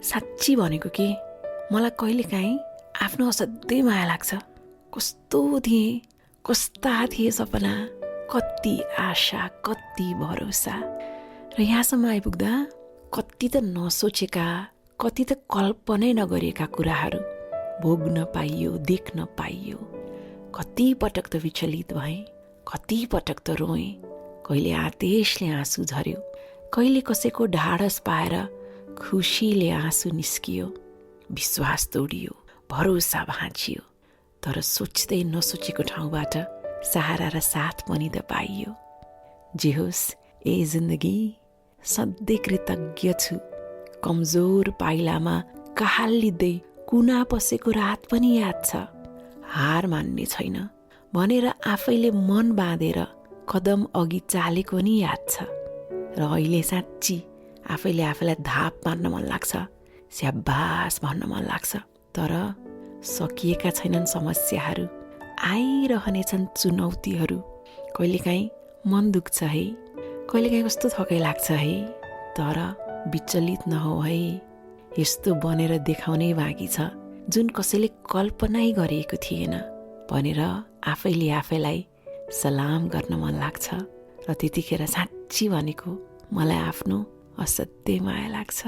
साँच्ची भनेको के मलाई कहिलेकाहीँ आफ्नो असाध्यै माया लाग्छ। कस्तो थिएँ, कस्ता थिए सपना, कति आशा, कति भरोसा, र यहाँसम्म आइपुग्दा कति त नसोचेका, कति त कल्पनै नगरिएका कुराहरू भोग्न पाइयो, देख्न पाइयो। कति पटक त विचलित भएँ, कति पटक त रोएँ, कहिले आदेशले आँसु झर्यो, कहिले कसैको ढाडस पाएर खुसीले आँसु निस्कियो, विश्वास तोडियो, भरोसा भाँचियो। तर सोच्दै नसोचेको ठाउँबाट सहारा र साथ पनि त पाइयो। जे होस्, ए जिन्दगी सधैँ कृतज्ञ छु। कमजोर पाइलामा कहालिँदै कुना पसेको रात पनि याद छ। हार मान्ने छैन भनेर आफैले मन बाँधेर कदम अघि चालेको नि याद छ। र अहिले साँच्ची आफैले आफैलाई धाप मार्न मन लाग्छ, स्याबास भन्न मन लाग्छ। तर सकिएका छैनन् समस्याहरू, आइरहनेछन् चुनौतीहरू। कहिलेकाहीँ मन दुख्छ है, कहिलेकाहीँ कस्तो थकै लाग्छ है। तर विचलित नहो है, यस्तो बनेर देखाउनै बाँकी छ जुन कसैले कल्पनै गरिएको थिएन भनेर आफैले आफैलाई सलाम गर्न मन लाग्छ। र त्यतिखेर साँच्ची भनेको मलाई आफ्नो असाध्यै माया लाग्छ।